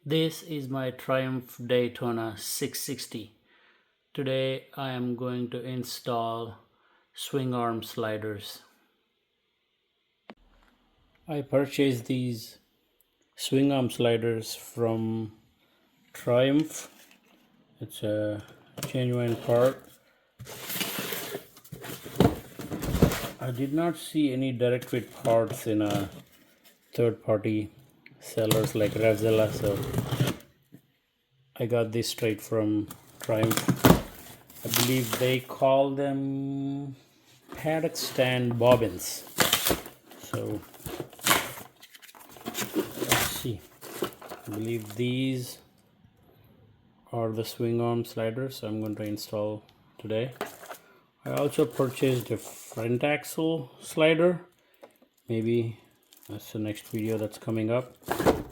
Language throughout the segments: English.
This is my Triumph Daytona 660. Today I am going to install swing arm sliders. I purchased these swing arm sliders from Triumph. It's a genuine part. I did not see any direct fit parts in a third-party sellers like Revzilla, so I got this straight from Triumph. I believe they call them paddock stand bobbins. So let's see. I believe these are the swing arm sliders I'm going to install today. I also purchased a front axle slider. Maybe that's the next video that's coming up.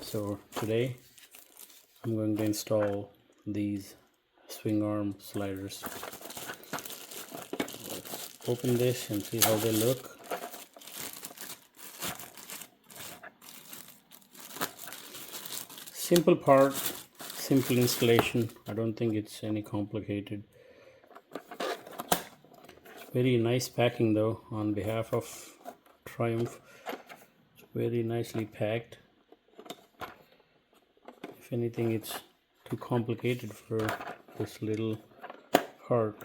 So today I'm going to install these swing arm sliders. Let's open this and see how they look. Simple part, simple installation. I don't think it's any complicated. Very nice packing though on behalf of Triumph. It's very nicely packed. If anything, it's too complicated for this little part.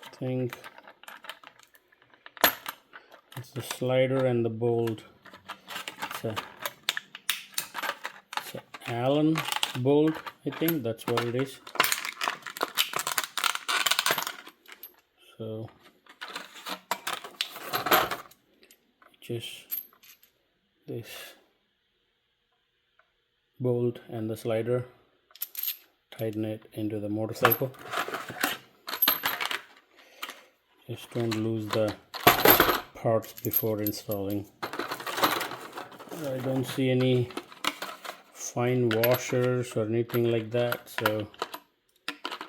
I think it's the slider and the bolt. It's an Allen bolt, I think that's what it is. So just this bolt and the slider, tighten it into the motorcycle. Just don't lose the parts before installing. I don't see any fine washers or anything like that, so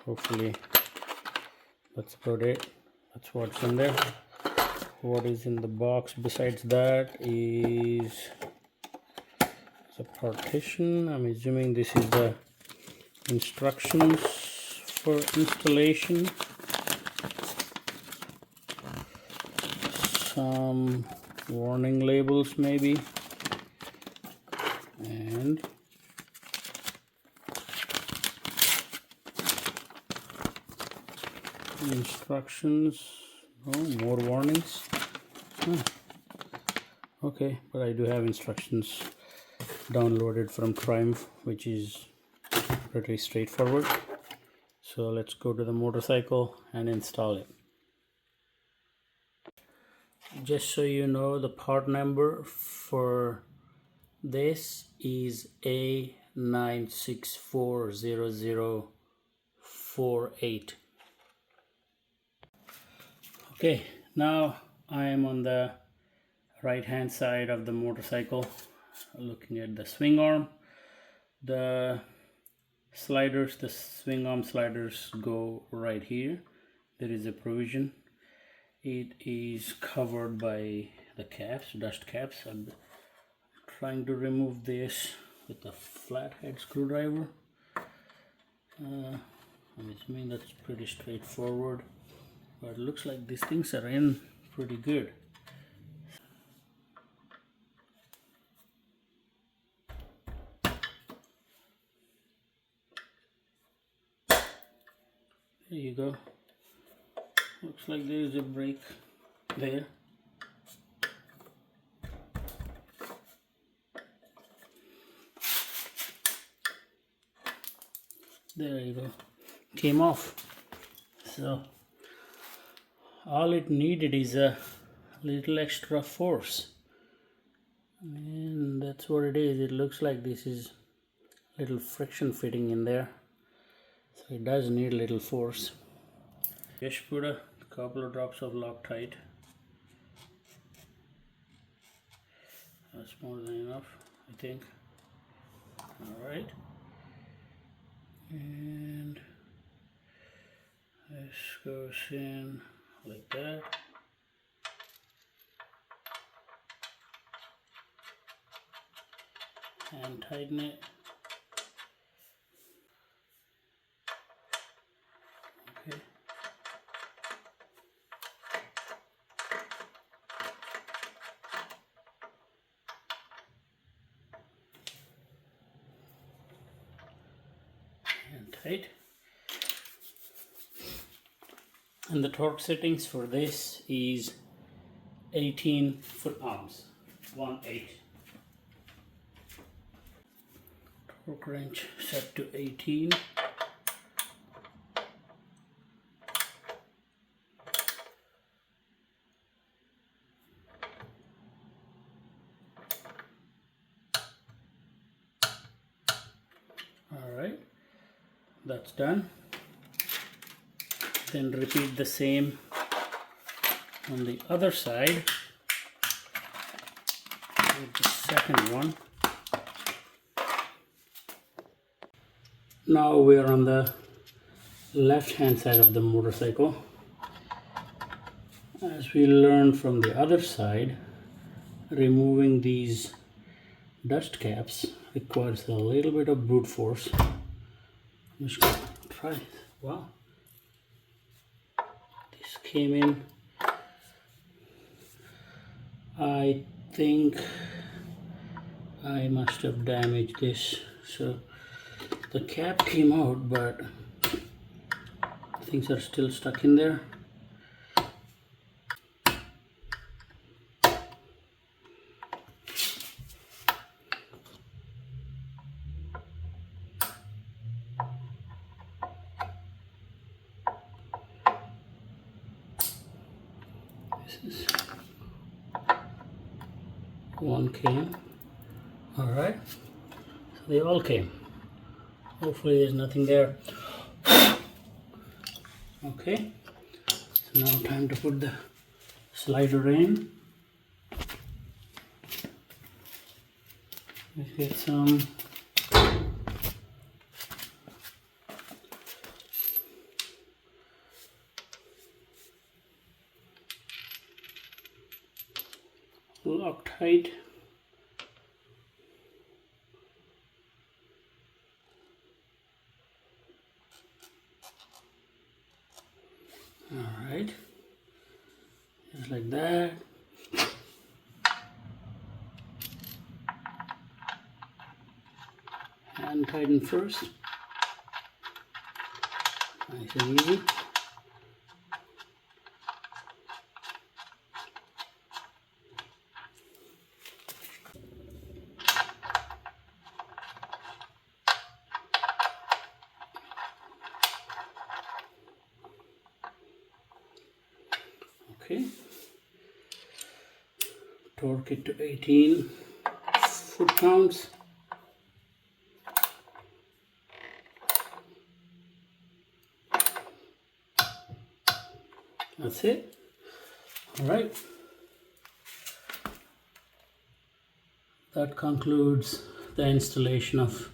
hopefully that's about it. That's what's in there. What is in the box besides that is a partition. I'm assuming this is the instructions for installation. Some warning labels maybe, and instructions. Oh, more warnings. Okay, but I do have instructions downloaded from Triumph, which is pretty straightforward. So let's go to the motorcycle and install it. Just so you know, the part number for this is A9640048. Okay, now I am on the right hand side of the motorcycle looking at the swing arm. The sliders, the swing arm sliders go right here. There is a provision. It is covered by the caps, dust caps. I'm trying to remove this with a flathead screwdriver. I'm assuming that's pretty straightforward, but it looks like these things are in pretty good. There you go. Looks like there is a break there. There you go. Came off. So all it needed is a little extra force, and that's what it is. It looks like this is a little friction fitting in there, so it does need a little force. Just put a couple of drops of Loctite. That's more than enough, I think. All right. And this goes in like that. And tighten it. Okay. And tight. And the torque settings for this is 18 foot-pounds, 1/8. Torque wrench set to 18. Alright, that's done. Then repeat the same on the other side with the second one. Now we are on the left hand side of the motorcycle. As we learned from the other side, removing these dust caps requires a little bit of brute force. I'm just gonna try it. Wow, this came in. I think I must have damaged this, so the cap came out, but things are still stuck in there. This is one came. All right, so they all came. Hopefully there's nothing there. Okay, so now time to put the slider in. Let's get some Loctite. All right, just like that. Hand tighten first. Nice and easy. Okay, torque it to 18 foot-pounds. That's it. All right, that concludes the installation of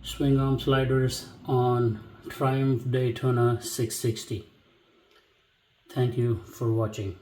swing arm sliders on Triumph Daytona 660. Thank you for watching.